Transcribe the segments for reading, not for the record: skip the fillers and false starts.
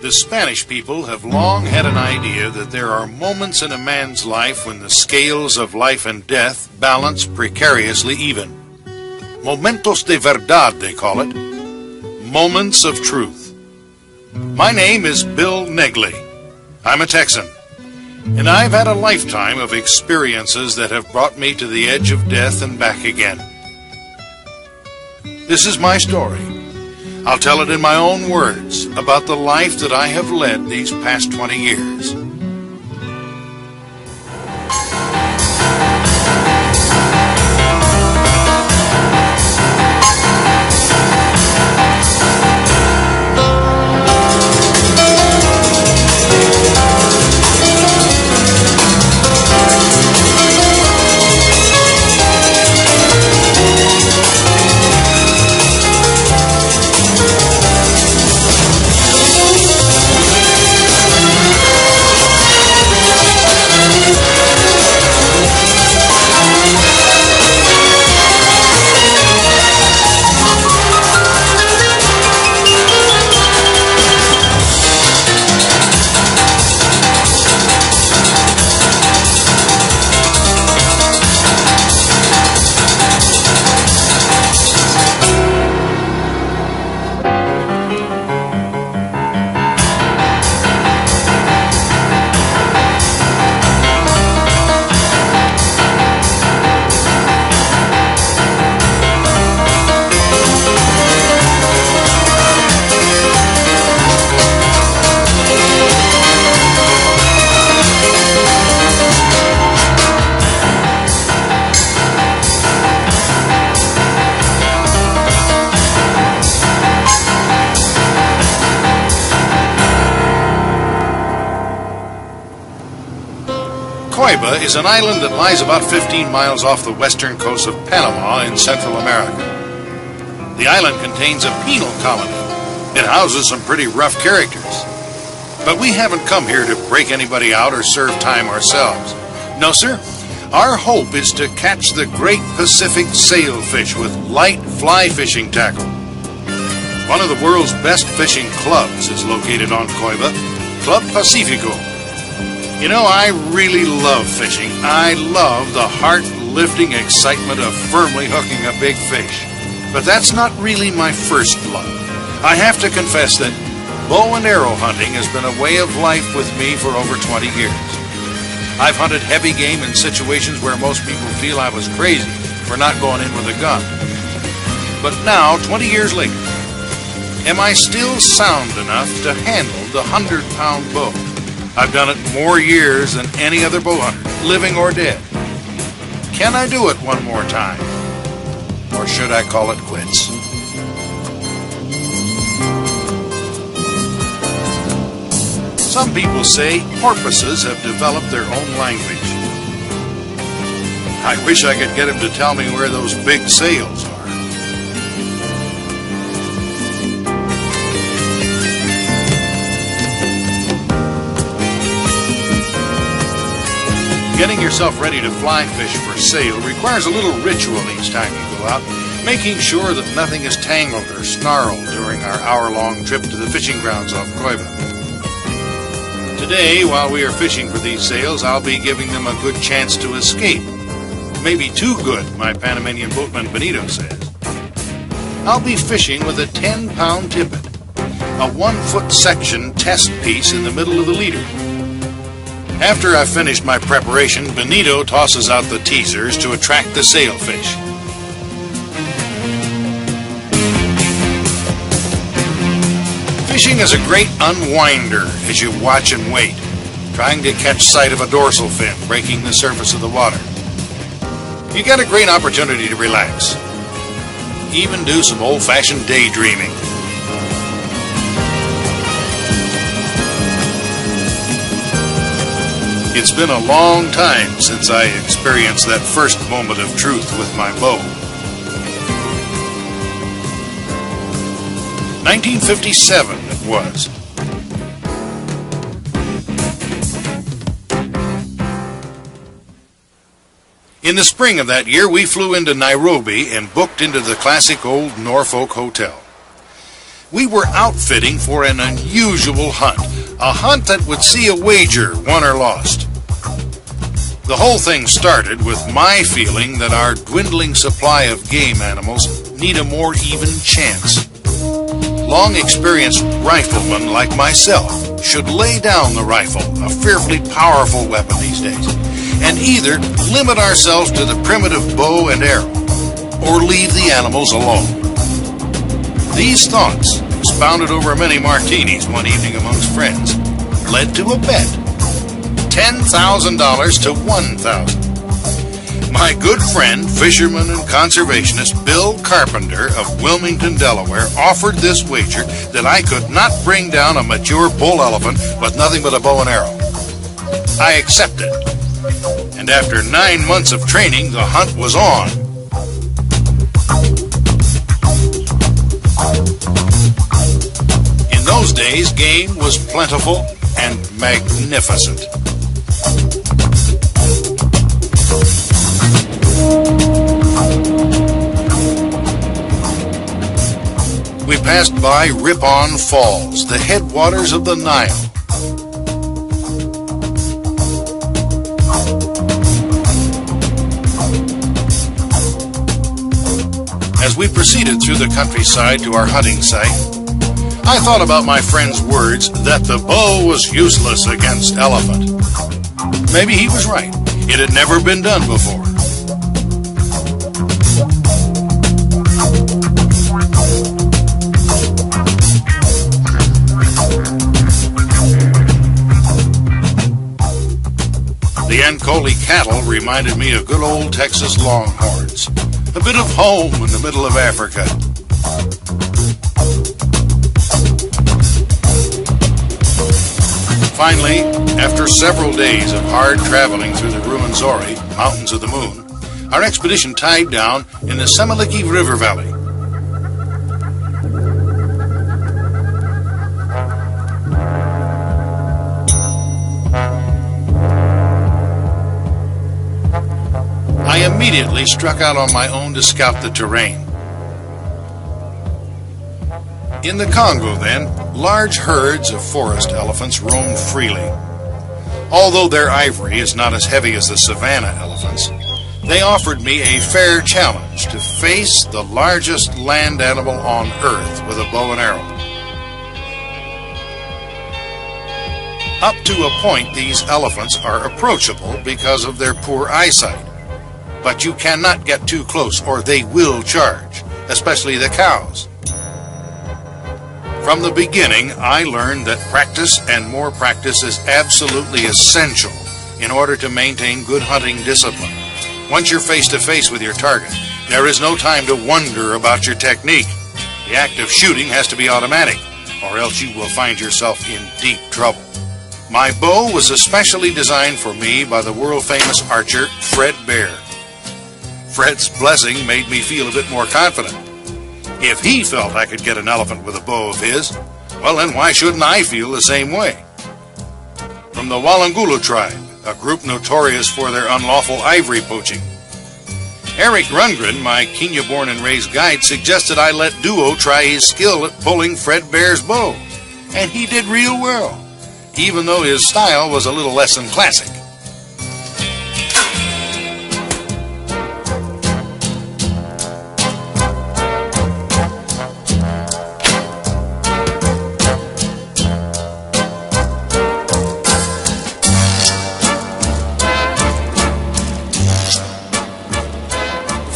The Spanish people have long had an idea that there are moments in a man's life when the scales of life and death balance precariously even. Momentos de verdad, they call it. Moments of truth. My name is Bill Negley. I'm a Texan, and I've had a lifetime of experiences that have brought me to the edge of death and back again. This is my story. I'll tell it in my own words about the life that I have led these past 20 years. Coiba is an island that lies about 15 miles off the western coast of Panama in Central America. The island contains a penal colony. It houses some pretty rough characters. But we haven't come here to break anybody out or serve time ourselves. No, sir. Our hope is to catch the great Pacific sailfish with light fly fishing tackle. One of the world's best fishing clubs is located on Coiba, Club Pacifico. You know, I really love fishing. I love the heart-lifting excitement of firmly hooking a big fish. But that's not really my first love. I have to confess that bow and arrow hunting has been a way of life with me for over 20 years. I've hunted heavy game in situations where most people feel I was crazy for not going in with a gun. But now, 20 years later, am I still sound enough to handle the 100-pound bow? I've done it more years than any other bow hunter, living or dead. Can I do it one more time? Or should I call it quits? Some people say porpoises have developed their own language. I wish I could get him to tell me where those big sails are. Getting yourself ready to fly fish for sail requires a little ritual each time you go out, making sure that nothing is tangled or snarled during our hour-long trip to the fishing grounds off Coiba. Today, while we are fishing for these sails, I'll be giving them a good chance to escape. Maybe too good, my Panamanian boatman Benito says. I'll be fishing with a 10-pound tippet, a 1-foot section test piece in the middle of the leader. After I've finished my preparation, Benito tosses out the teasers to attract the sailfish. Fishing is a great unwinder as you watch and wait, trying to catch sight of a dorsal fin breaking the surface of the water. You get a great opportunity to relax, even do some old-fashioned daydreaming. It's been a long time since I experienced that first moment of truth with my bow. 1957 it was. In the spring of that year, we flew into Nairobi and booked into the classic old Norfolk Hotel. We were outfitting for an unusual hunt, a hunt that would see a wager won or lost. The whole thing started with my feeling that our dwindling supply of game animals need a more even chance. Long-experienced riflemen like myself should lay down the rifle, a fearfully powerful weapon these days, and either limit ourselves to the primitive bow and arrow, or leave the animals alone. These thoughts, expounded over many martinis one evening amongst friends, led to a bet. $10,000 to $1,000. My good friend, fisherman and conservationist Bill Carpenter of Wilmington, Delaware, offered this wager that I could not bring down a mature bull elephant with nothing but a bow and arrow. I accepted, and after 9 months of training, the hunt was on. In those days, game was plentiful and magnificent. We passed by Ripon Falls, the headwaters of the Nile. As we proceeded through the countryside to our hunting site, I thought about my friend's words that the bow was useless against elephant. Maybe he was right. It had never been done before. The Ancoli cattle reminded me of good old Texas longhorns. A bit of home in the middle of Africa. Finally, after several days of hard traveling through the Ruwenzori, Mountains of the Moon, our expedition tied down in the Semeliki River Valley. I immediately struck out on my own to scout the terrain. In the Congo, then, large herds of forest elephants roam freely. Although their ivory is not as heavy as the savanna elephants, they offered me a fair challenge to face the largest land animal on Earth with a bow and arrow. Up to a point, these elephants are approachable because of their poor eyesight. But you cannot get too close or they will charge, especially the cows. From the beginning, I learned that practice and more practice is absolutely essential in order to maintain good hunting discipline. Once you're face to face with your target, there is no time to wonder about your technique. The act of shooting has to be automatic, or else you will find yourself in deep trouble. My bow was especially designed for me by the world-famous archer Fred Bear. Fred's blessing made me feel a bit more confident. If he felt I could get an elephant with a bow of his, well then why shouldn't I feel the same way? From the Walangulu tribe, a group notorious for their unlawful ivory poaching, Eric Rundgren, my Kenya-born and raised guide, suggested I let Duo try his skill at pulling Fred Bear's bow. And he did real well, even though his style was a little less than classic.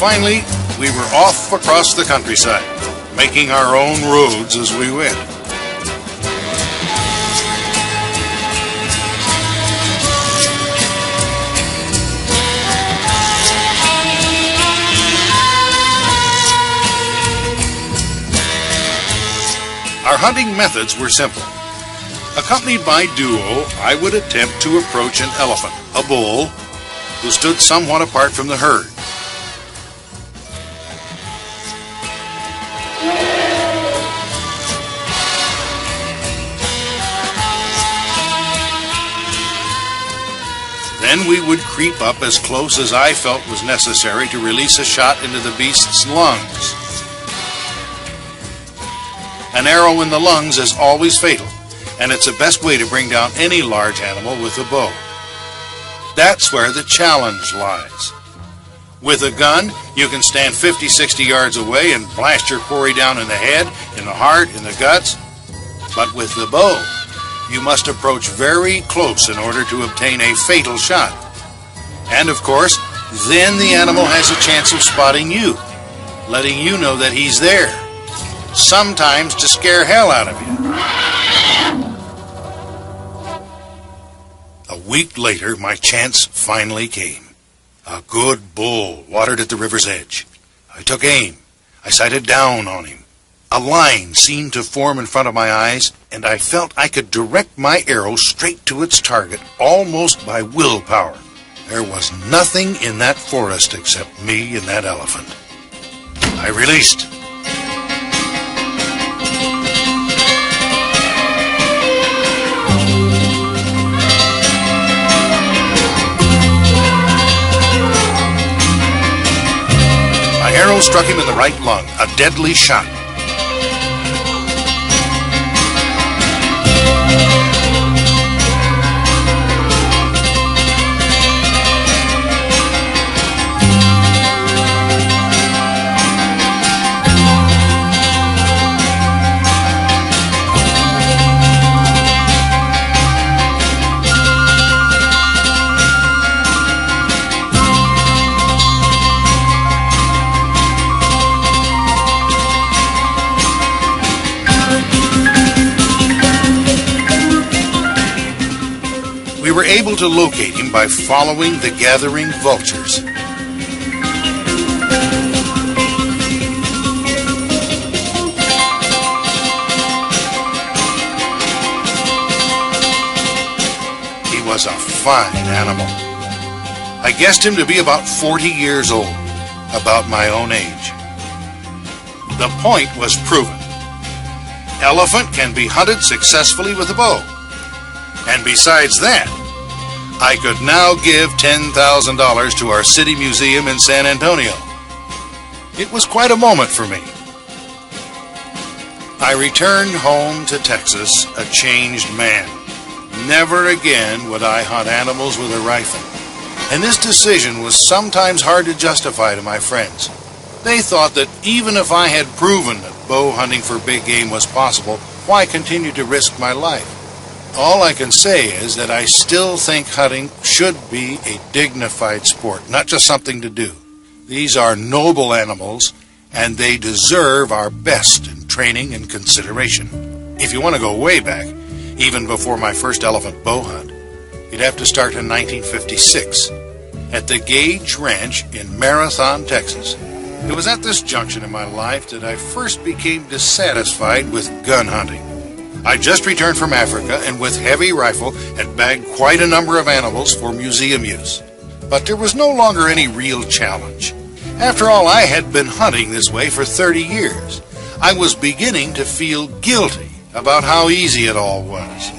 Finally, we were off across the countryside, making our own roads as we went. Our hunting methods were simple. Accompanied by Duo, I would attempt to approach an elephant, a bull, who stood somewhat apart from the herd. Then we would creep up as close as I felt was necessary to release a shot into the beast's lungs. An arrow in the lungs is always fatal, and it's the best way to bring down any large animal with a bow. That's where the challenge lies. With a gun, you can stand 50, 60 yards away and blast your quarry down in the head, in the heart, in the guts. But with the bow, you must approach very close in order to obtain a fatal shot. And of course, then the animal has a chance of spotting you, letting you know that he's there, sometimes to scare hell out of you. A week later, my chance finally came. A good bull watered at the river's edge. I took aim. I sighted down on him. A line seemed to form in front of my eyes, and I felt I could direct my arrow straight to its target almost by willpower. There was nothing in that forest except me and that elephant. I released. My arrow struck him in the right lung, a deadly shot. We were able to locate him by following the gathering vultures. He was a fine animal. I guessed him to be about 40 years old, about my own age. The point was proven. Elephant can be hunted successfully with a bow. And besides that, I could now give $10,000 to our city museum in San Antonio. It was quite a moment for me. I returned home to Texas a changed man. Never again would I hunt animals with a rifle. And this decision was sometimes hard to justify to my friends. They thought that even if I had proven that bow hunting for big game was possible, why continue to risk my life? All I can say is that I still think hunting should be a dignified sport, not just something to do. These are noble animals, and they deserve our best in training and consideration. If you want to go way back, even before my first elephant bow hunt, you'd have to start in 1956 at the Gage Ranch in Marathon, Texas. It was at this junction in my life that I first became dissatisfied with gun hunting. I just returned from Africa and with heavy rifle had bagged quite a number of animals for museum use. But there was no longer any real challenge. After all, I had been hunting this way for 30 years. I was beginning to feel guilty about how easy it all was.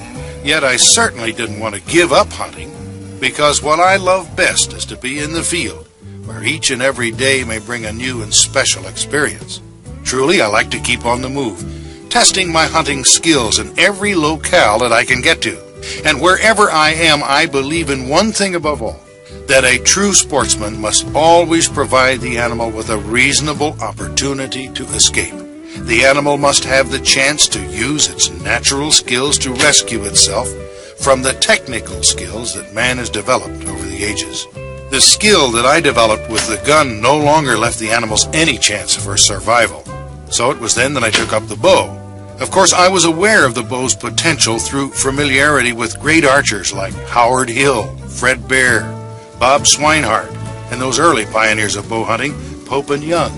Yet I certainly didn't want to give up hunting, because what I love best is to be in the field, where each and every day may bring a new and special experience. Truly, I like to keep on the move, testing my hunting skills in every locale that I can get to. And wherever I am, I believe in one thing above all, that a true sportsman must always provide the animal with a reasonable opportunity to escape. The animal must have the chance to use its natural skills to rescue itself from the technical skills that man has developed over the ages. The skill that I developed with the gun no longer left the animals any chance for survival. So it was then that I took up the bow. Of course, I was aware of the bow's potential through familiarity with great archers like Howard Hill, Fred Bear, Bob Swinehart, and those early pioneers of bow hunting, Pope and Young.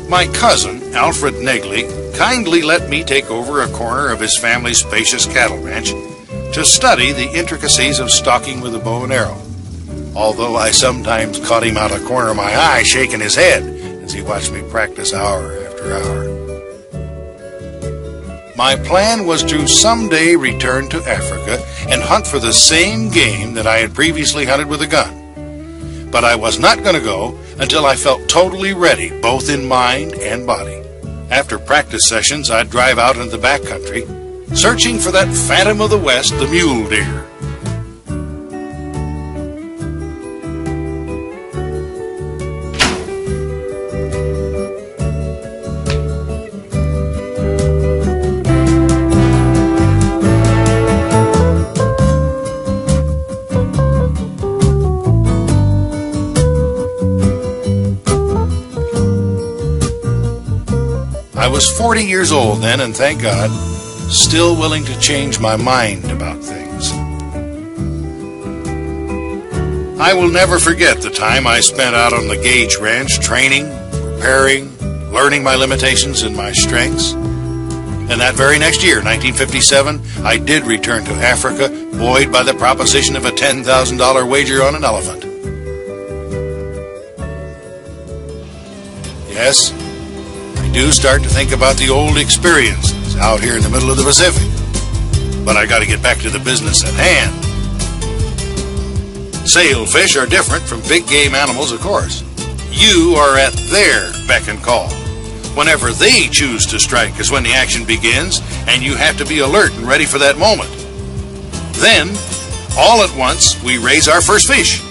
My cousin, Alfred Negley, kindly let me take over a corner of his family's spacious cattle ranch to study the intricacies of stalking with a bow and arrow, although I sometimes caught him out of the corner of my eye shaking his head as he watched me practice hour after hour. My plan was to someday return to Africa and hunt for the same game that I had previously hunted with a gun. But I was not going to go until I felt totally ready, both in mind and body. After practice sessions, I'd drive out into the backcountry, searching for that phantom of the West, the mule deer. I was 40 years old then, and thank God, still willing to change my mind about things. I will never forget the time I spent out on the Gage Ranch training, preparing, learning my limitations and my strengths. And that very next year, 1957, I did return to Africa, buoyed by the proposition of a $10,000 wager on an elephant. Yes, I do start to think about the old experiences out here in the middle of the Pacific. But I got to get back to the business at hand. Sailfish are different from big game animals, of course. You are at their beck and call. Whenever they choose to strike is when the action begins, and you have to be alert and ready for that moment. Then, all at once, we raise our first fish.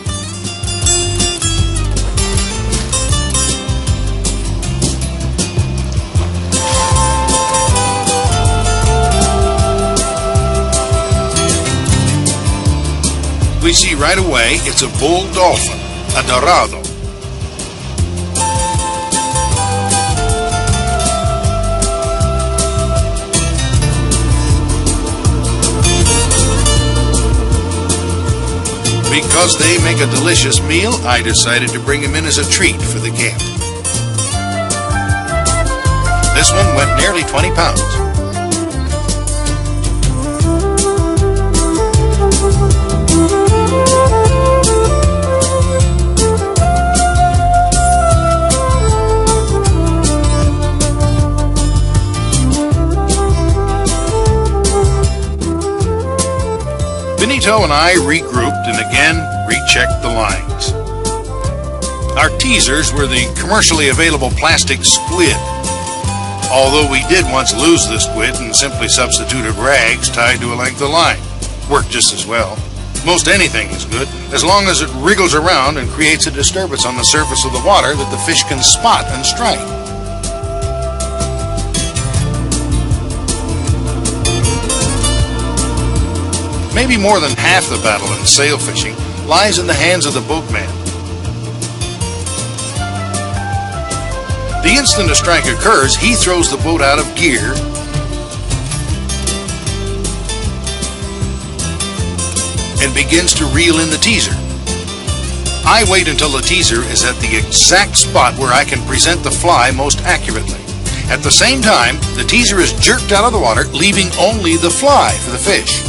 We see right away it's a bull dolphin, a dorado. Because they make a delicious meal, I decided to bring him in as a treat for the camp. This one went nearly 20 pounds. Benito and I regrouped and again rechecked the lines. Our teasers were the commercially available plastic squid. Although we did once lose the squid and simply substituted rags tied to a length of line. Worked just as well. Most anything is good as long as it wriggles around and creates a disturbance on the surface of the water that the fish can spot and strike. Maybe more than half the battle in sail fishing lies in the hands of the boatman. The instant a strike occurs, he throws the boat out of gear and begins to reel in the teaser. I wait until the teaser is at the exact spot where I can present the fly most accurately. At the same time, the teaser is jerked out of the water, leaving only the fly for the fish.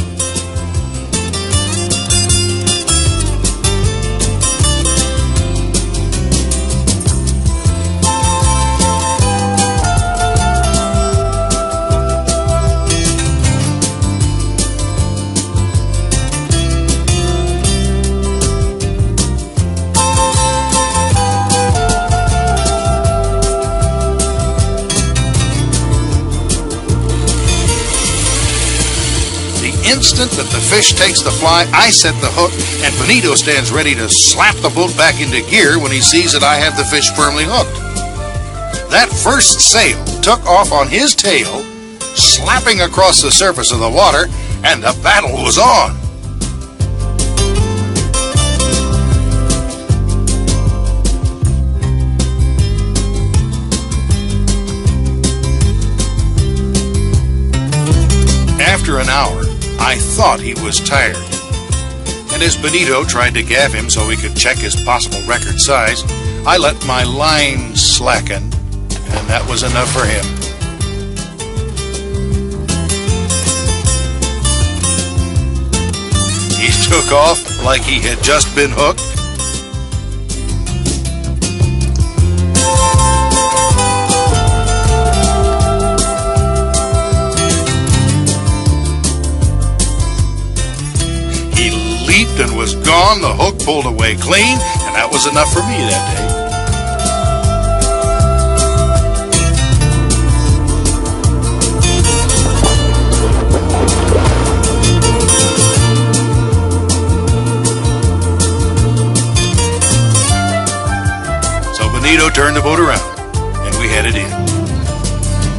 Instant that the fish takes the fly, I set the hook, and Benito stands ready to slap the boat back into gear when he sees that I have the fish firmly hooked. That first sail took off on his tail, slapping across the surface of the water, and the battle was on. After an hour, I thought he was tired, and as Benito tried to gaff him so he could check his possible record size, I let my line slacken, and that was enough for him. He took off like he had just been hooked. And was gone, the hook pulled away clean, and that was enough for me that day. radio turned the boat around, and we headed in.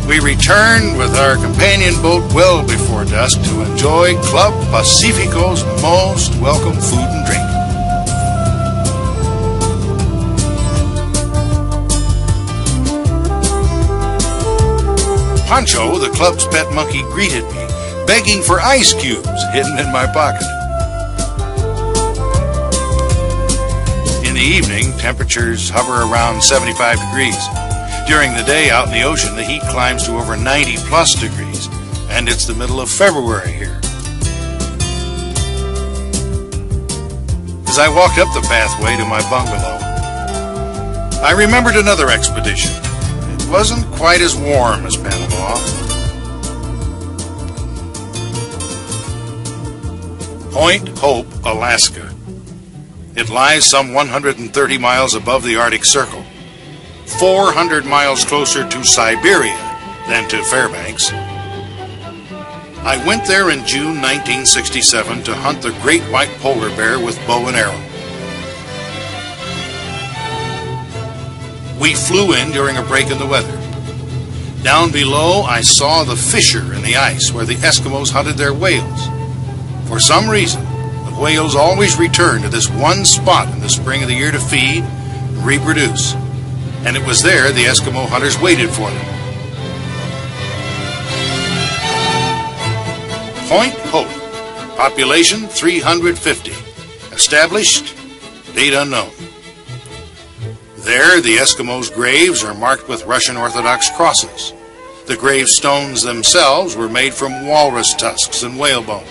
We returned with our companion boat well before dusk to enjoy Club Pacifico's most welcome food and drink. Pancho, the club's pet monkey, greeted me, begging for ice cubes hidden in my pocket. In the evening, temperatures hover around 75 degrees. During the day out in the ocean, the heat climbs to over 90-plus degrees, and it's the middle of February here. As I walked up the pathway to my bungalow, I remembered another expedition. It wasn't quite as warm as Panama. Point Hope, Alaska. It lies some 130 miles above the Arctic Circle, 400 miles closer to Siberia than to Fairbanks. I went there in June 1967 to hunt the great white polar bear with bow and arrow. We flew in during a break in the weather. Down below, I saw the fissure in the ice where the Eskimos hunted their whales. For some reason, the whales always return to this one spot in the spring of the year to feed and reproduce. And it was there the Eskimo hunters waited for them. Point Hope. Population 350. Established, date unknown. There, the Eskimos' graves are marked with Russian Orthodox crosses. The gravestones themselves were made from walrus tusks and whalebone.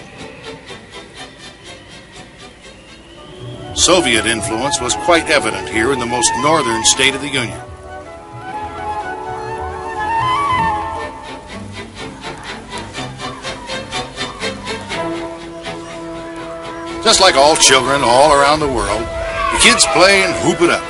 Soviet influence was quite evident here in the most northern state of the Union. Just like all children all around the world, the kids play and hoop it up.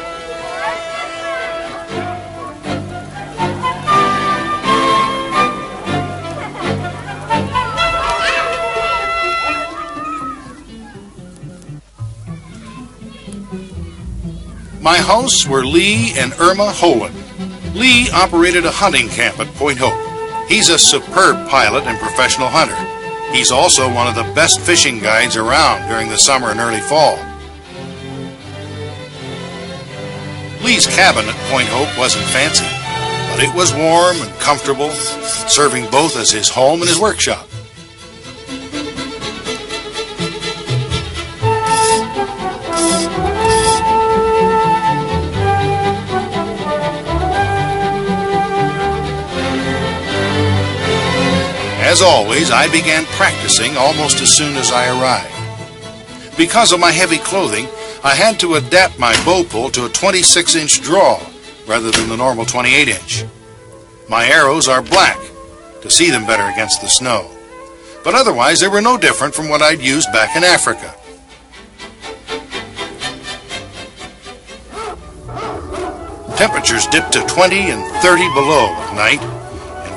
My hosts were Lee and Irma Holen. Lee operated a hunting camp at Point Hope. He's a superb pilot and professional hunter. He's also one of the best fishing guides around during the summer and early fall. Lee's cabin at Point Hope wasn't fancy, but it was warm and comfortable, serving both as his home and his workshop. As always, I began practicing almost as soon as I arrived. Because of my heavy clothing, I had to adapt my bow pull to a 26-inch draw rather than the normal 28-inch. My arrows are black to see them better against the snow, but otherwise they were no different from what I'd used back in Africa. Temperatures dipped to 20 and 30 below at night,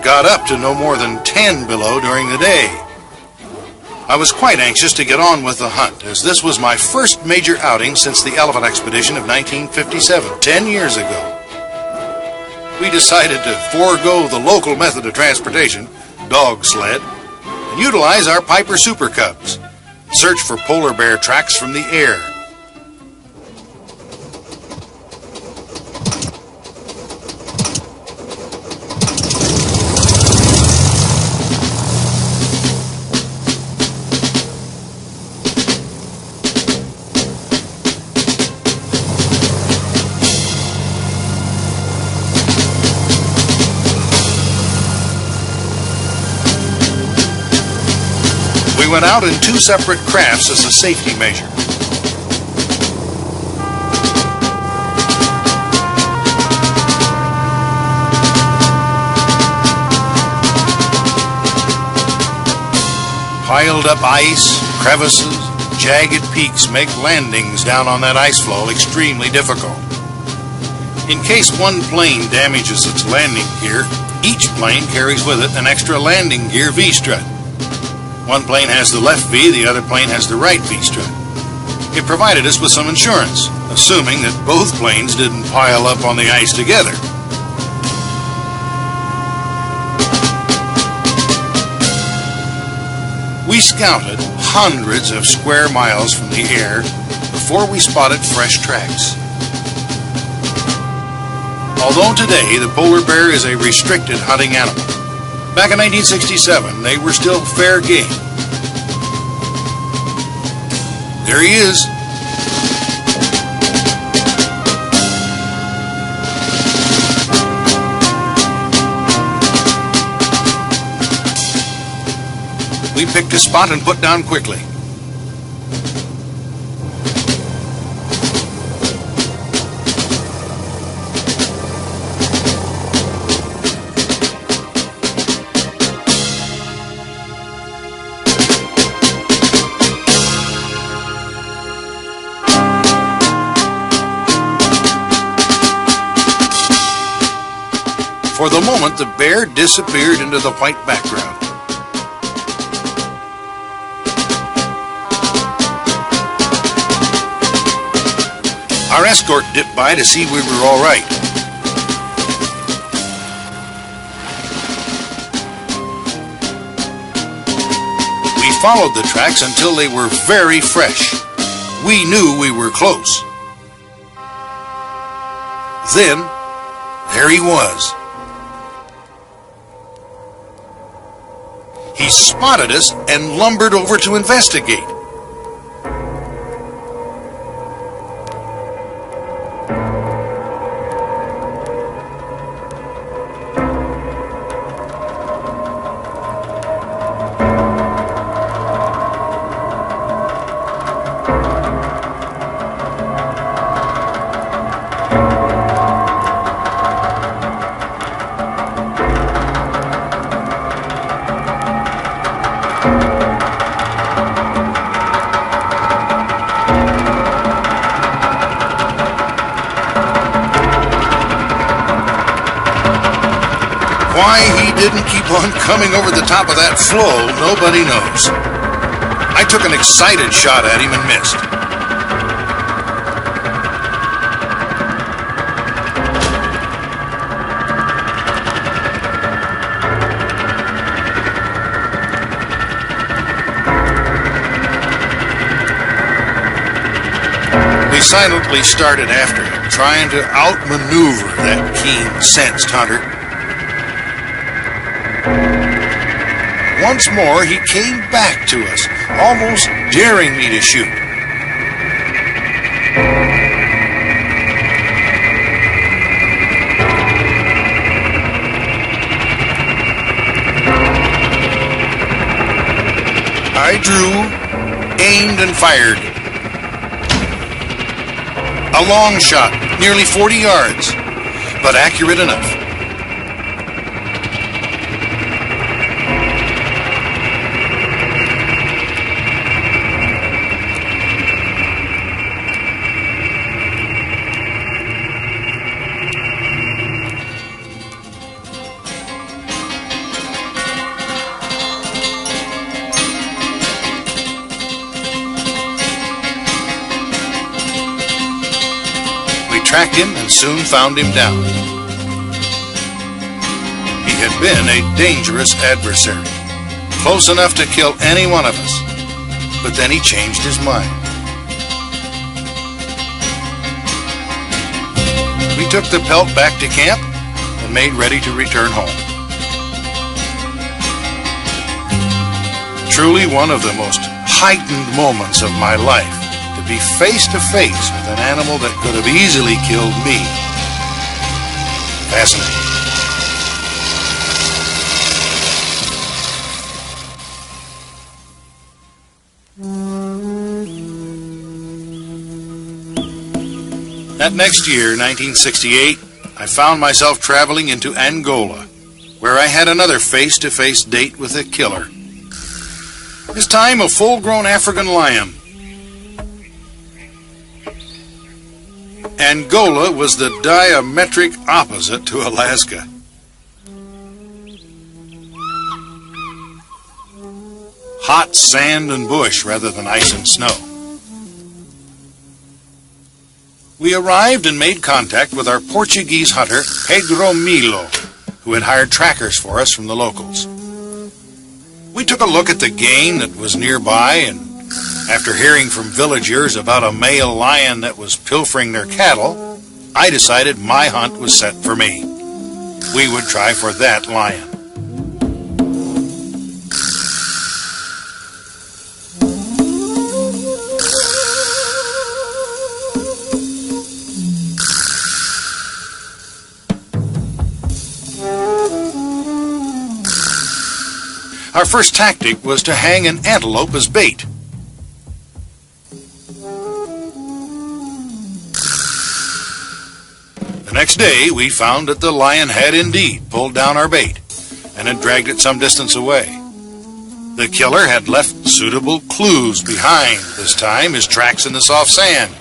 got up to no more than 10 below during the day. I was quite anxious to get on with the hunt, as this was my first major outing since the elephant expedition of 1957, 10 years ago. We decided to forego the local method of transportation, dog sled, and utilize our Piper Super Cubs, and search for polar bear tracks from the air. We went out in two separate crafts as a safety measure. Piled up ice, crevices, jagged peaks make landings down on that ice floe extremely difficult. In case one plane damages its landing gear, each plane carries with it an extra landing gear V-strut. One plane has the left V, the other plane has the right V-strut. It provided us with some insurance, assuming that both planes didn't pile up on the ice together. We scouted hundreds of square miles from the air before we spotted fresh tracks. Although today the polar bear is a restricted hunting animal, back in 1967 they were still fair game. There he is. We picked a spot and put down quickly. For the moment, the bear disappeared into the white background. Our escort dipped by to see we were all right. We followed the tracks until they were very fresh. We knew we were close. Then, there he was. He spotted us and lumbered over to investigate. Why he didn't keep on coming over the top of that floe, nobody knows. I took an excited shot at him and missed. We silently started after him, trying to outmaneuver that keen-sensed hunter. Once more, he came back to us, almost daring me to shoot. I drew, aimed, and fired. A long shot, nearly 40 yards, but accurate enough. Tracked him and soon found him down. He had been a dangerous adversary, close enough to kill any one of us, but then he changed his mind. We took the pelt back to camp and made ready to return home. Truly one of the most heightened moments of my life, to be face to face with an animal that could have easily killed me. Fascinating. That next year, 1968, I found myself traveling into Angola, where I had another face-to-face date with a killer. This time a full-grown African lion. Angola was the diametric opposite to Alaska. Hot sand and bush rather than ice and snow. We arrived and made contact with our Portuguese hunter, Pedro Milo, who had hired trackers for us from the locals. We took a look at the game that was nearby, and after hearing from villagers about a male lion that was pilfering their cattle, I decided my hunt was set for me. We would try for that lion. Our first tactic was to hang an antelope as bait. The next day, we found that the lion had indeed pulled down our bait and had dragged it some distance away. The killer had left suitable clues behind, this time his tracks in the soft sand.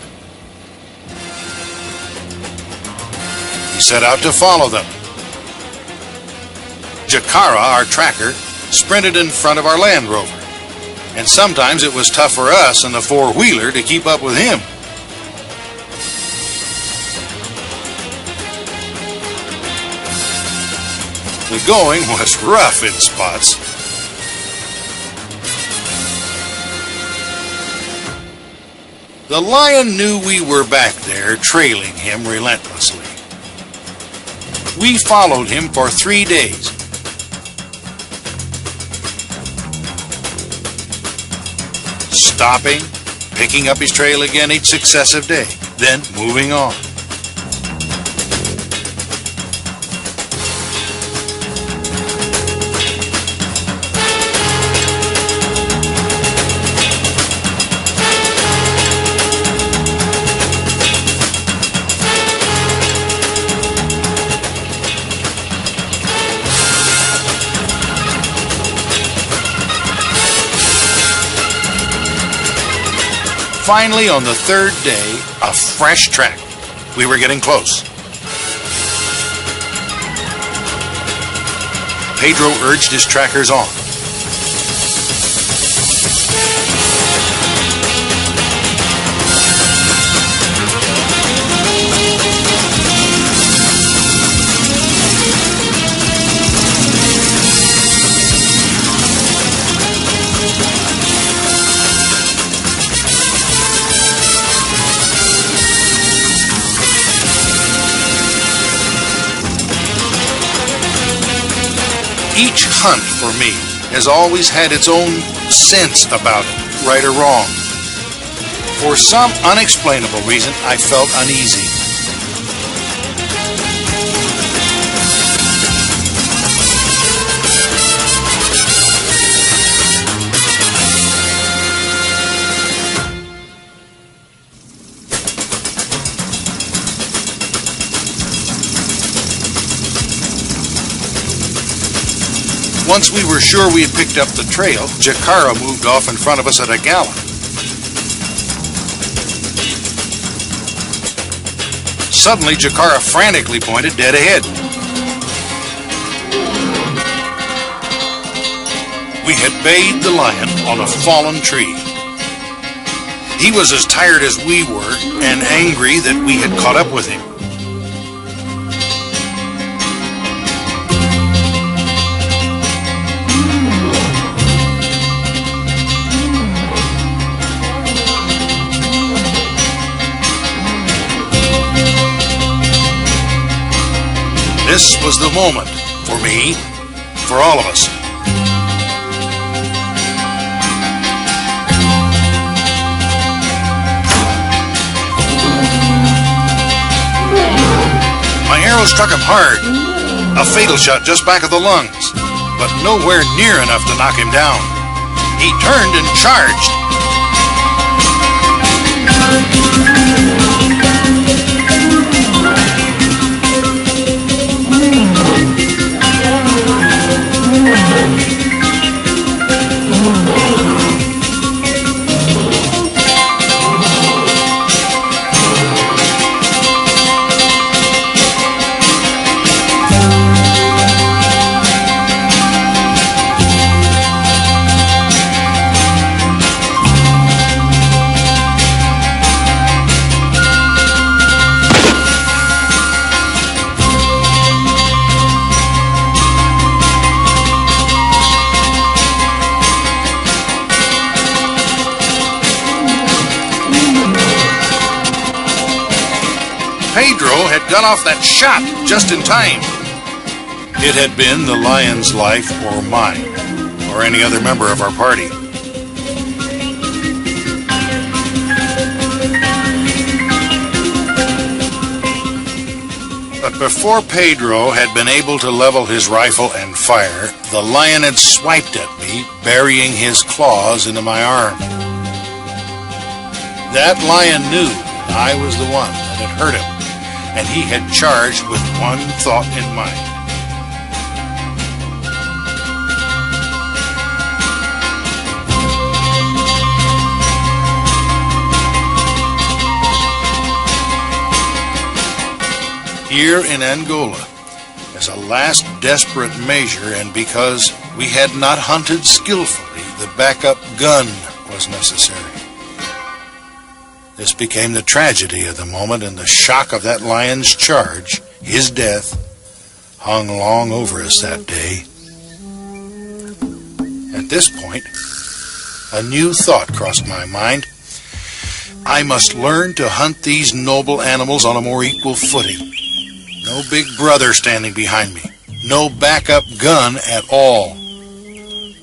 We set out to follow them. Jakara, our tracker, sprinted in front of our Land Rover, and sometimes it was tough for us in the four-wheeler to keep up with him. The going was rough in spots. The lion knew we were back there, trailing him relentlessly. We followed him for 3 days. Stopping, picking up his trail again each successive day, then moving on. Finally, on the third day, a fresh track. We were getting close. Pedro urged his trackers on. Each hunt for me has always had its own sense about it, right or wrong. For some unexplainable reason, I felt uneasy. Once we were sure we had picked up the trail, Jakara moved off in front of us at a gallop. Suddenly, Jakara frantically pointed dead ahead. We had bayed the lion on a fallen tree. He was as tired as we were and angry that we had caught up with him. This was the moment, for me, for all of us. My arrow struck him hard, a fatal shot just back of the lungs, but nowhere near enough to knock him down. He turned and charged. Pedro had got off that shot just in time. It had been the lion's life or mine, or any other member of our party. But before Pedro had been able to level his rifle and fire, the lion had swiped at me, burying his claws into my arm. That lion knew I was the one that had hurt him, and he had charged with one thought in mind. Here in Angola, as a last desperate measure, and because we had not hunted skillfully, the backup gun was necessary. This became the tragedy of the moment, and the shock of that lion's charge, his death, hung long over us that day. At this point, a new thought crossed my mind. I must learn to hunt these noble animals on a more equal footing. No big brother standing behind me. No backup gun at all.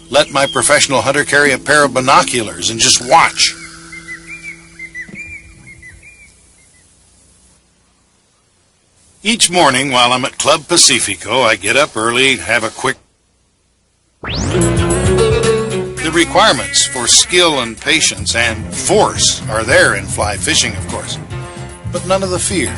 Let my professional hunter carry a pair of binoculars and just watch. Each morning while I'm at Club Pacifico, I get up early, have a quick... The requirements for skill and patience and force are there in fly fishing, of course, but none of the fear.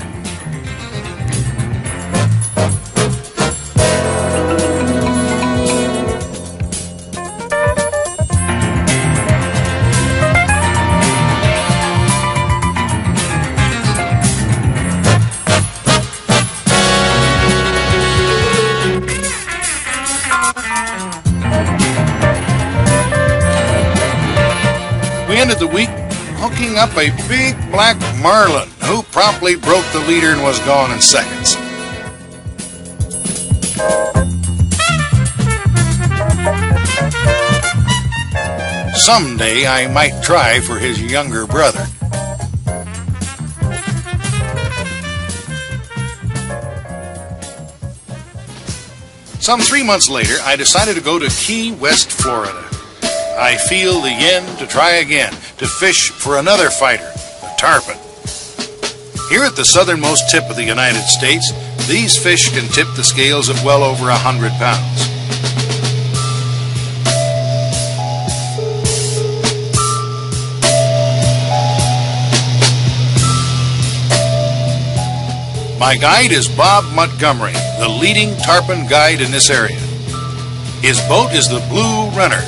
We ended the week hooking up a big black marlin who promptly broke the leader and was gone in seconds. Someday I might try for his younger brother. Some 3 months later, I decided to go to Key West, Florida. I feel the yen to try again, to fish for another fighter, the tarpon. Here at the southernmost tip of the United States, these fish can tip the scales at well over 100 pounds. My guide is Bob Montgomery, the leading tarpon guide in this area. His boat is the Blue Runner,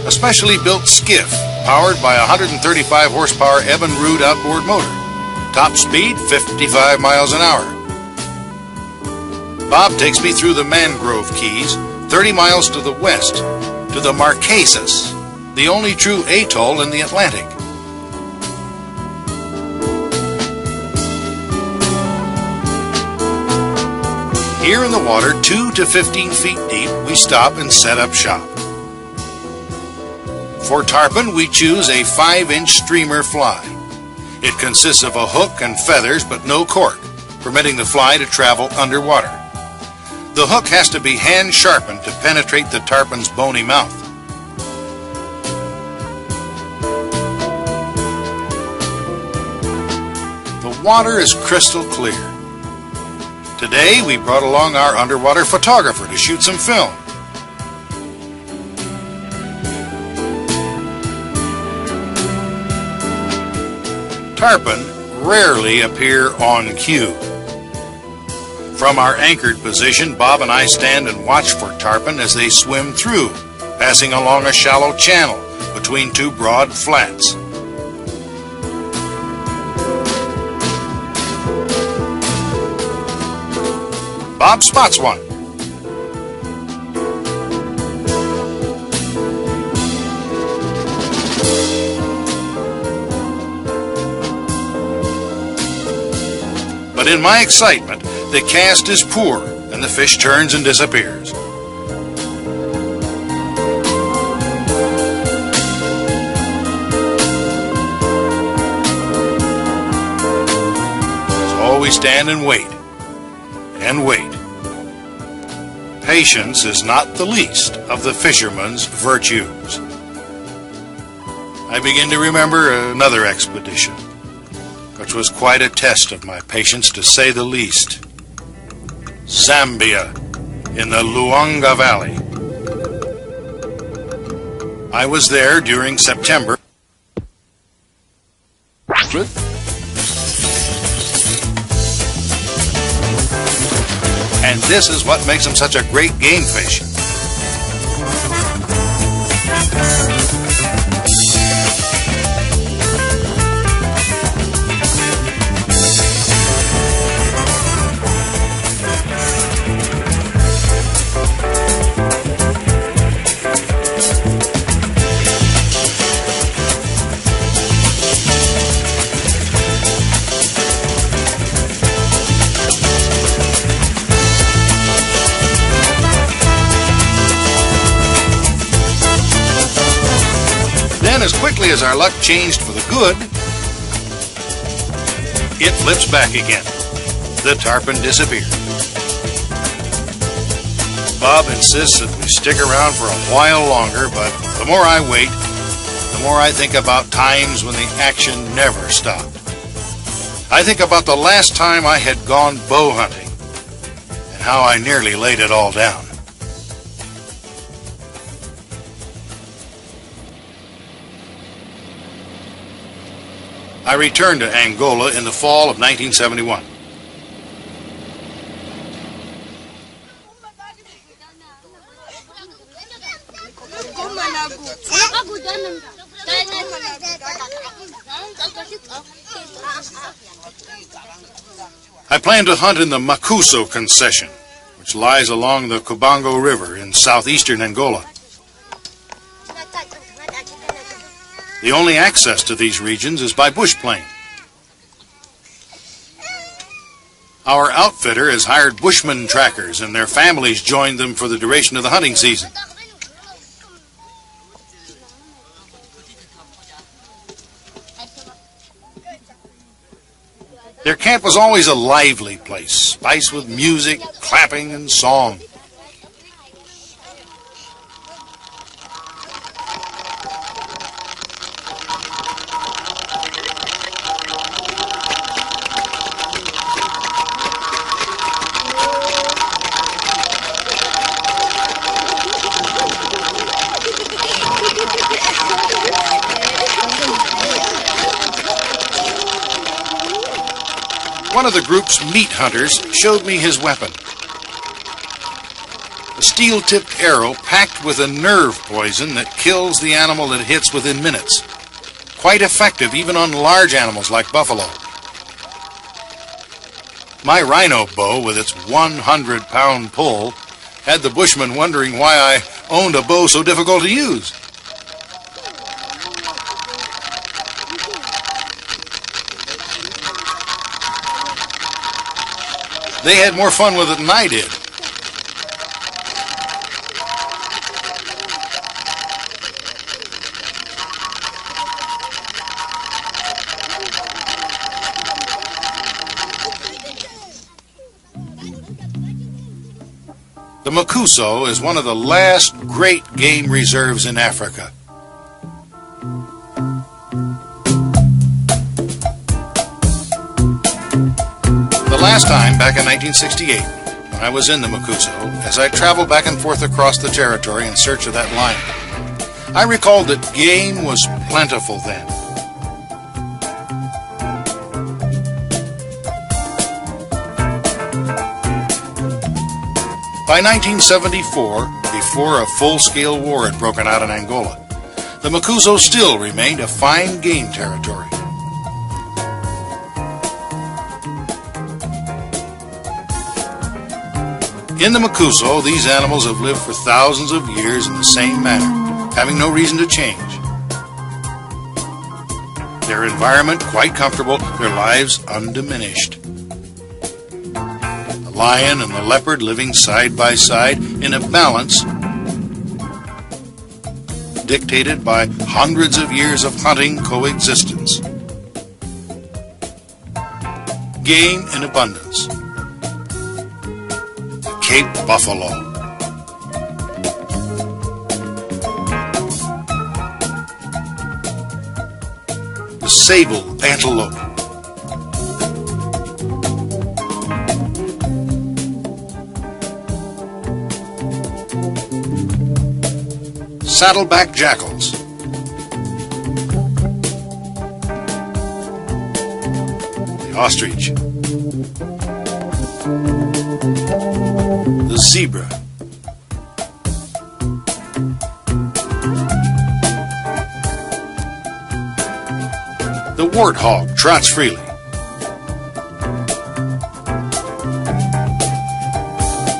a specially built skiff powered by a 135 horsepower Evinrude outboard motor. Top speed 55 miles an hour. Bob takes me through the Mangrove Keys, 30 miles to the west, to the Marquesas, the only true atoll in the Atlantic. Here in the water, 2 to 15 feet deep, we stop and set up shop. For tarpon, we choose a 5-inch streamer fly. It consists of a hook and feathers, but no cork, permitting the fly to travel underwater. The hook has to be hand-sharpened to penetrate the tarpon's bony mouth. The water is crystal clear. Today, we brought along our underwater photographer to shoot some film. Tarpon rarely appear on cue. From our anchored position, Bob and I stand and watch for tarpon as they swim through, passing along a shallow channel between 2 broad flats. Bob spots one. But in my excitement, the cast is poor and the fish turns and disappears. There's always stand and wait. And wait. Patience is not the least of the fisherman's virtues. I begin to remember another expedition, which was quite a test of my patience, to say the least. Zambia, in the Luanga Valley. I was there during September. And this is what makes them such a great game fish. As quickly as our luck changed for the good, it flips back again. The tarpon disappeared. Bob insists that we stick around for a while longer, but the more I wait, the more I think about times when the action never stopped. I think about the last time I had gone bow hunting and how I nearly laid it all down. I returned to Angola in the fall of 1971. I plan to hunt in the Makuso concession, which lies along the Kubango River in southeastern Angola. The only access to these regions is by bush plane. Our outfitter has hired Bushman trackers, and their families joined them for the duration of the hunting season. Their camp was always a lively place, spiced with music, clapping, and song. One of the group's meat hunters showed me his weapon. A steel-tipped arrow packed with a nerve poison that kills the animal it hits within minutes. Quite effective even on large animals like buffalo. My rhino bow with its 100-pound pull had the bushman wondering why I owned a bow so difficult to use. They had more fun with it than I did. The Makuso is one of the last great game reserves in Africa. Last time, back in 1968, when I was in the Makuso, as I traveled back and forth across the territory in search of that lion, I recalled that game was plentiful then. By 1974, before a full-scale war had broken out in Angola, the Makuso still remained a fine game territory. In the Makuso, these animals have lived for thousands of years in the same manner, having no reason to change. Their environment quite comfortable, their lives undiminished. The lion and the leopard living side by side in a balance dictated by hundreds of years of hunting coexistence. game in abundance. The Cape buffalo. The sable antelope. Saddleback jackals. The ostrich. The zebra. The warthog trots freely.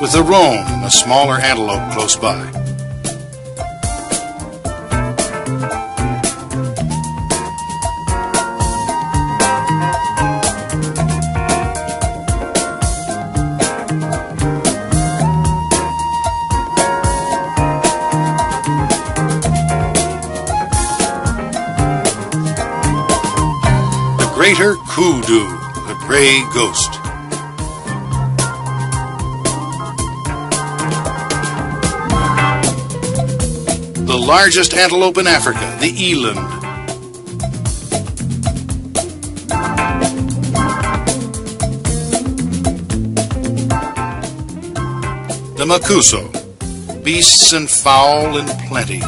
With the roan and a smaller antelope close by. Greater kudu, the gray ghost. The largest antelope in Africa, the eland. The makuso, beasts and fowl in plenty.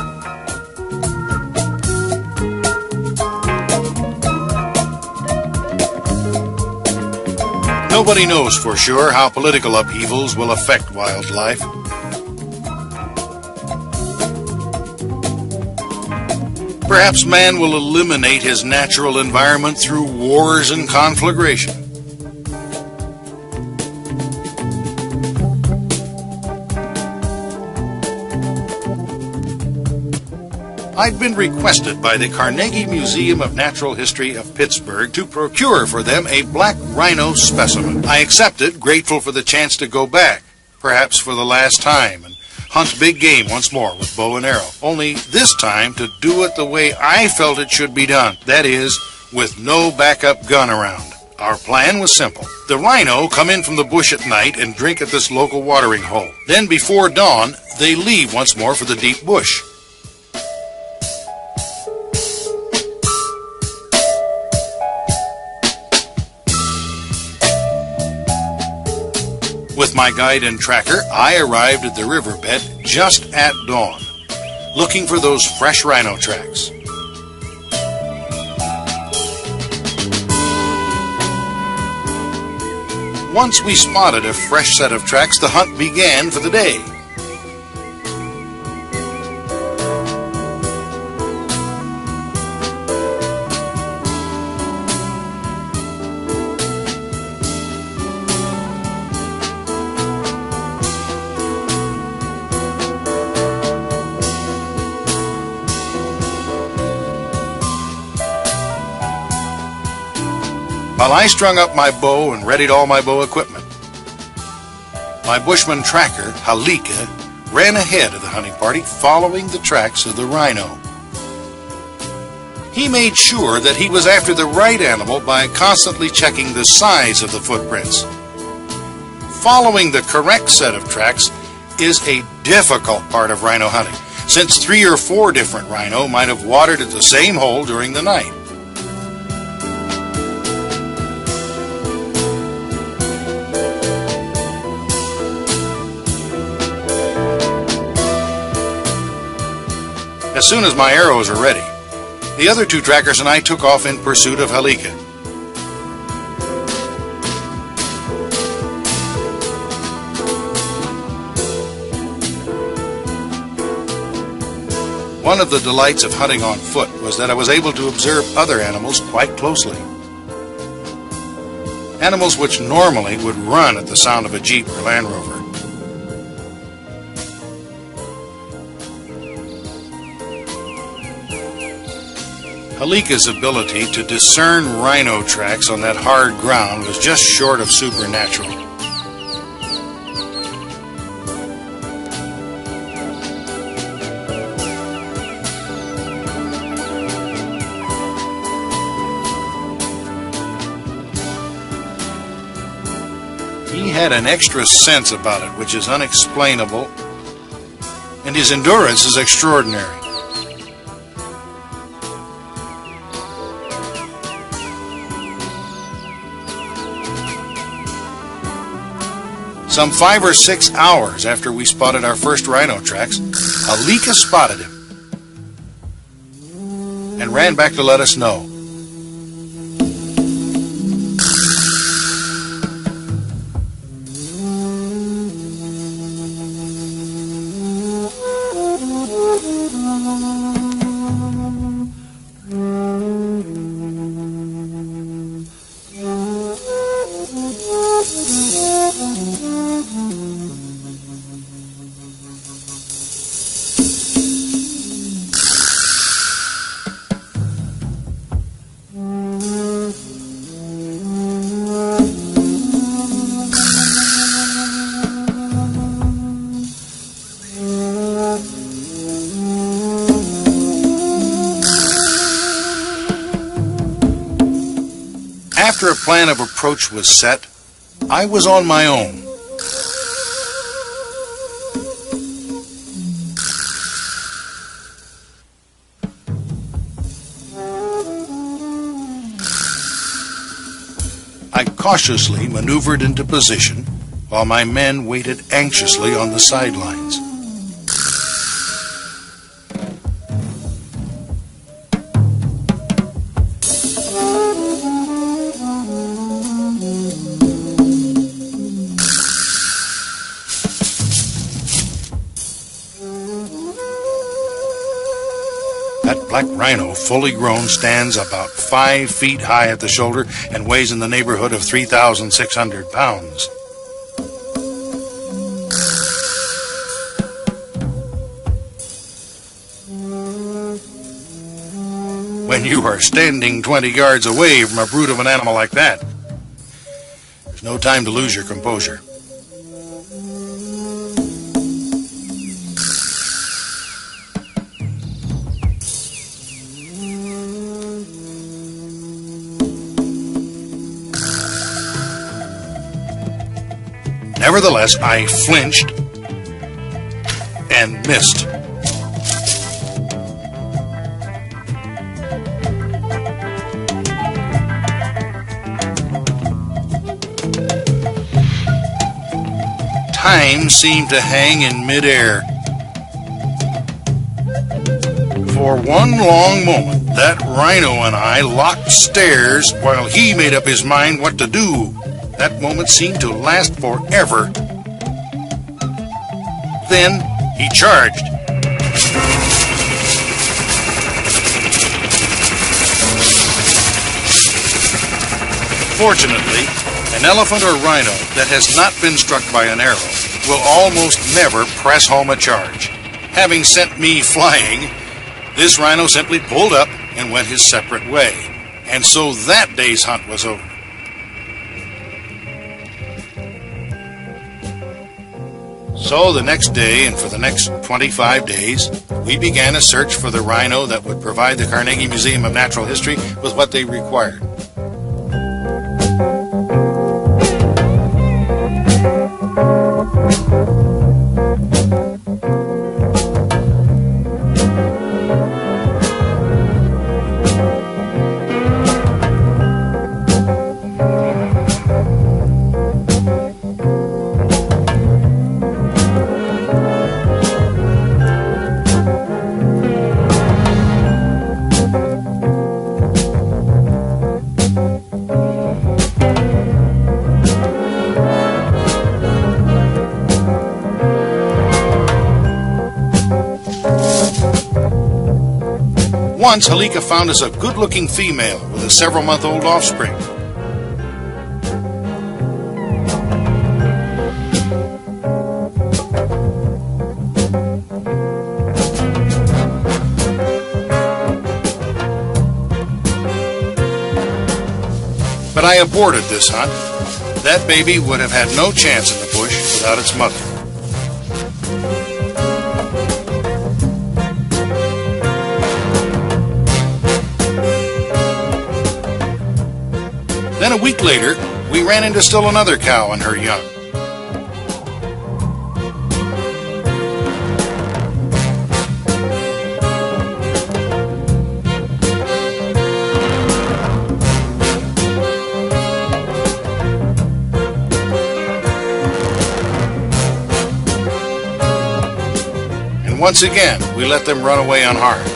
Nobody knows for sure how political upheavals will affect wildlife. Perhaps man will eliminate his natural environment through wars and conflagration. I'd been requested by the Carnegie Museum of Natural History of Pittsburgh to procure for them a black rhino specimen. I accepted, grateful for the chance to go back, perhaps for the last time, and hunt big game once more with bow and arrow. Only this time to do it the way I felt it should be done. That is, with no backup gun around. Our plan was simple. The rhino come in from the bush at night and drink at this local watering hole. Then before dawn, they leave once more for the deep bush. With my guide and tracker, I arrived at the riverbed just at dawn, looking for those fresh rhino tracks. Once we spotted a fresh set of tracks, the hunt began for the day. While I strung up my bow and readied all my bow equipment, my bushman tracker, Halika, ran ahead of the hunting party, following the tracks of the rhino. He made sure that he was after the right animal by constantly checking the size of the footprints. Following the correct set of tracks is a difficult part of rhino hunting, since 3 or 4 different rhino might have watered at the same hole during the night. As soon as my arrows were ready, the other 2 trackers and I took off in pursuit of Halika. One of the delights of hunting on foot was that I was able to observe other animals quite closely. Animals which normally would run at the sound of a Jeep or Land Rover. Halika's ability to discern rhino tracks on that hard ground was just short of supernatural. had an extra sense about it, which is unexplainable, and his endurance is extraordinary. Some 5 or 6 hours after we spotted our first rhino tracks, Alika spotted him and ran back to let us know. After a plan of approach was set, I was on my own. I cautiously maneuvered into position while my men waited anxiously on the sidelines. That black rhino, fully grown, stands about 5 feet high at the shoulder and weighs in the neighborhood of 3,600 pounds. When you are standing 20 yards away from a brute of an animal like that, there's no time to lose your composure. Nevertheless, I flinched and missed. Time seemed to hang in midair. For one long moment, that rhino and I locked stares while he made up his mind what to do. That moment seemed to last forever. Then he charged. Fortunately, an elephant or rhino that has not been struck by an arrow will almost never press home a charge. Having sent me flying, this rhino simply pulled up and went his separate way. And so that day's hunt was over. So the next day, and for the next 25 days, we began a search for the rhino that would provide the Carnegie Museum of Natural History with what they required. Once, Alika found us a good-looking female with a several-month-old offspring. But I aborted this hunt. That baby would have had no chance in the bush without its mother. Then a week later, we ran into still another cow and her young. Once again, we let them run away unharmed.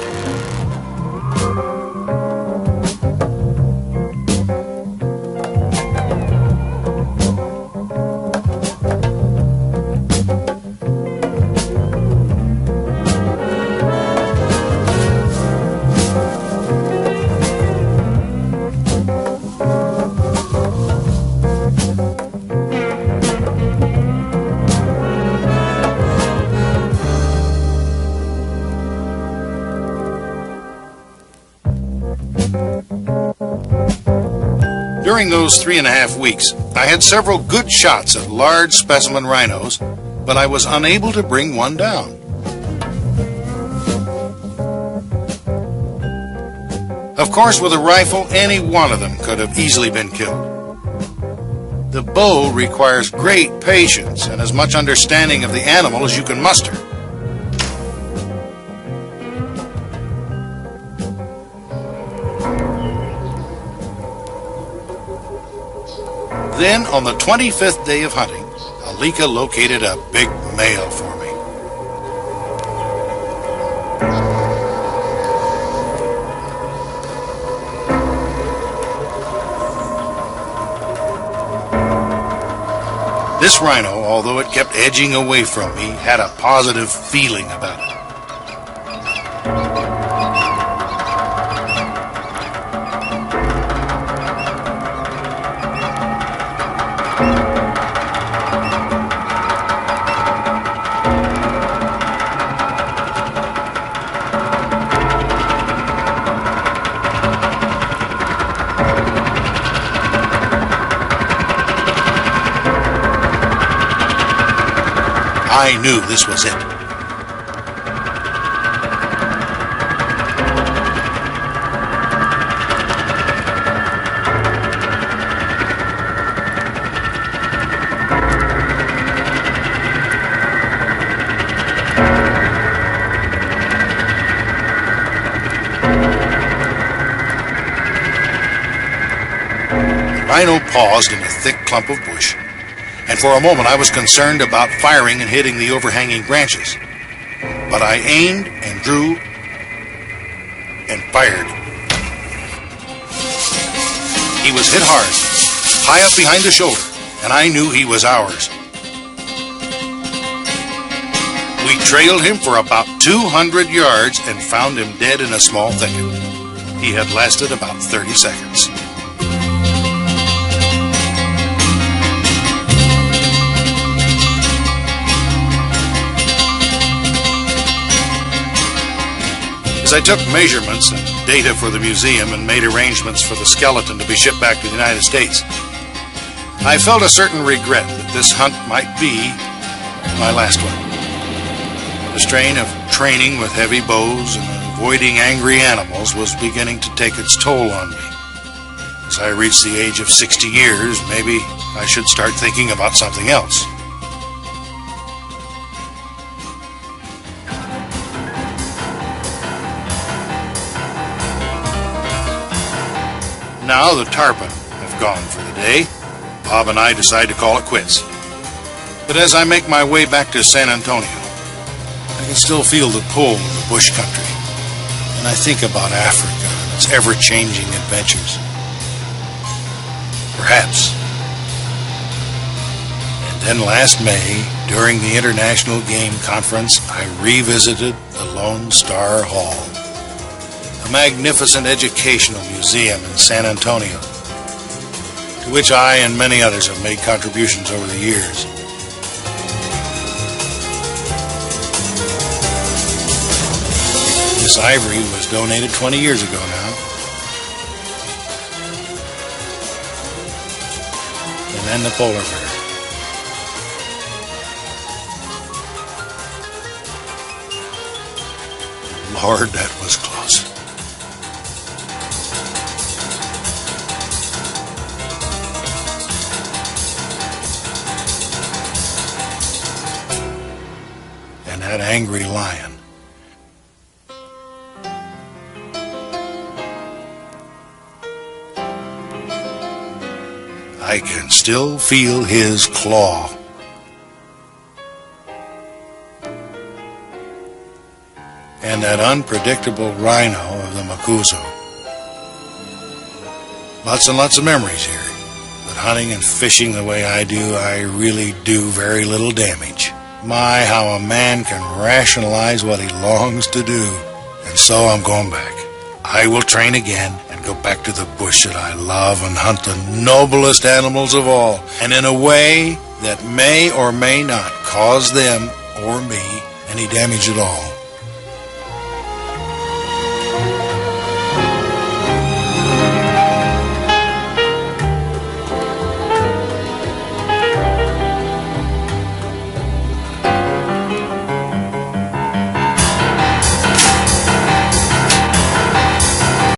During those 3.5 weeks, I had several good shots at large specimen rhinos, but I was unable to bring one down. Of course, with a rifle, any one of them could have easily been killed. The bow requires great patience and as much understanding of the animal as you can muster. Then, on the 25th day of hunting, Alika located a big male for me. This rhino, although it kept edging away from me, had a positive feeling about it. I knew this was it. The rhino paused in a thick clump of bush, and for a moment I was concerned about firing and hitting the overhanging branches. But I aimed and drew and fired. He was hit hard, high up behind the shoulder, and I knew he was ours. We trailed him for about 200 yards and found him dead in a small thicket. He had lasted about 30 seconds. As I took measurements and data for the museum and made arrangements for the skeleton to be shipped back to the United States, I felt a certain regret that this hunt might be my last one. The strain of training with heavy bows and avoiding angry animals was beginning to take its toll on me. As I reached the age of 60 years, maybe I should start thinking about something else. Now the tarpon have gone for the day. Bob and I decide to call it quits. But as I make my way back to San Antonio, I can still feel the pull of the bush country. And I think about Africa and its ever-changing adventures. Perhaps. And then last May, during the International Game Conference, I revisited the Lone Star Hall, a magnificent educational museum in San Antonio, to which I and many others have made contributions over the years. This ivory was donated 20 years ago now. And then the polar bear. Lord, that was close. And that angry lion. I can still feel his claw. and that unpredictable rhino of the Makuzo. Lots and lots of memories here. But hunting and fishing the way I do, I really do very little damage. My, how a man can rationalize what he longs to do. And so I'm going back. I will train again and go back to the bush that I love and hunt the noblest animals of all, and in a way that may or may not cause them or me any damage at all.